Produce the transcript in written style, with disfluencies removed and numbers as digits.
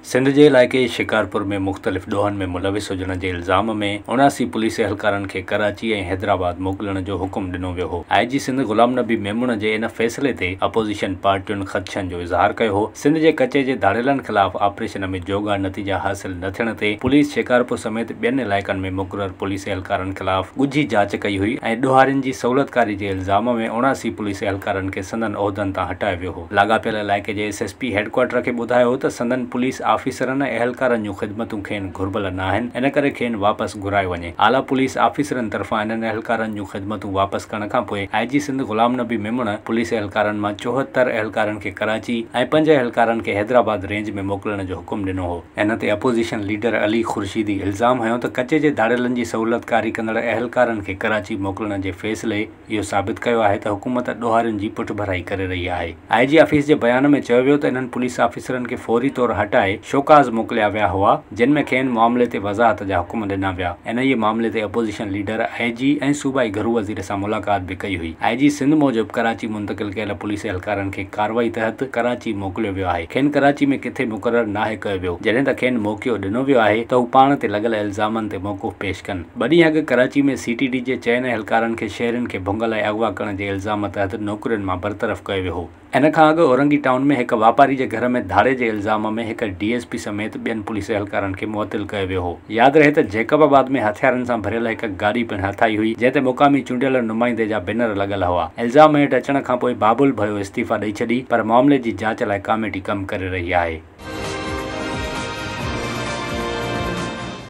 सिंध जे इलाइक़े शिकारपुर में मुख़्तलिफ़ ॾोहनि में मुलविस हुजण जे इल्ज़ाम में 79 पुलिस एहलकारनि खे कराची ऐं हैदराबाद मोकिलण जो हुकुम ॾिनो वियो हो। IG सिंध ग़ुलाम नबी मेमून जे इन फ़ैसिले ते अपोज़िशन पार्टियुनि ख़दशनि जो इज़हार कयो हो। सिंध जे कचे जे धाड़ेलनि ख़िलाफ़ ऑपरेशन में जोगा नतीजा हासिल न थियण ते पुलिस शिकारपुर समेत ॿियनि इलाइक़नि में मुक़रर पुलिस एहलकारनि ख़िलाफ़ ॻुझी जांच कई हुई ऐं ॾोहारियुनि जी सहूलियतकारी जे इल्ज़ाम में 79 पुलिस एहलकारनि खे संदनि उहिदनि तां हटायो वियो हो। लाॻापियल इलाइक़े जे SSP हेडक्वार्टर खे ॿुधायो हो त संदनि पुलिस ऑफिसरनि एहलकारनि जूं ख़िदमतूं खेनि घुर्बल न आहिनि, इन करे खेनि वापसि घुरायो वञे। आला पुलिस ऑफिसरनि तरफ़ां इन्हनि एहलकारनि जूं ख़िदमतूं वापसि करण खां पोइ IG सिंध ग़ुलाम नबी मेमून पुलिस एहलकारनि मां 74 एहलकारनि खे कराची ऐं 5 एहलकारनि खे हैदराबाद रेंज में मोकिलण जो हुकुम ॾिनो हो। इन ते अपोज़िशन लीडर अली खुर्शीदी इल्ज़ाम हयो त कचे जे धाड़ेलनि जी सहूलियतकारी कंदड़ एहलकारनि खे कराची मोकिलण जे फ़ैसिले इहो साबित कयो आहे त हुकूमत ॾोहारियुनि जी पुठिभराई करे रही आहे। IG ऑफिस जे बयान में चयो वियो त इन्हनि पुलिस ऑफिसरनि खे फौरी तौर हटाए शोकाज़ मोकिलिया विया हुआ, जिन में खेनि मामले ते वज़ाहत जा हुकुम ॾिना विया। इन्हीअ मामले ते अपोज़िशन लीडर IG ऐं सूबाई घरू वज़ीर सां मुलाक़ात बि कई हुई। IG सिंध मूजिबि कराची मुंतक़िल कयल पुलिस एहलकारनि खे कार्रवाई तहत कराची मोकिलियो वियो आहे। खेनि कराची में किथे मुक़ररु नाहे कयो वियो, जॾहिं त खेनि मौक़ियो ॾिनो वियो आहे त हू पाण ते लॻल इल्ज़ामनि ते मौक़ुफ़ पेश कनि। ॿ ॾींहं अॻु कराची में CTD जे 4 एहलकारनि खे शहरियुनि खे भुंग लाइ अगवा करण जे इल्ज़ाम तहत नौकरियुनि मां बरतरफ़ कयो वियो हो। इन खां अॻु औरंगी टाउन में हिकु वापारी जे घर में धाड़े जे इल्ज़ाम में हिकु DSP समेत ॿियनि पुलिस एहलकारनि खे मुअत्तिल कयो वियो हो। यादि रहे त जैकबाबाद में हथियारनि सां भरियल हिकु गाॾी पिणु हथाई हुई, जंहिं ते मुक़ामी चूंडियल नुमाइंदे जा बैनर लॻल हुआ। इल्ज़ाम हेठि अचण खां पोइ बाबुल भयो इस्तीफ़ा ॾेई छॾी, पर मामले जी जांच लाइ कमेटी कमु करे रही आहे।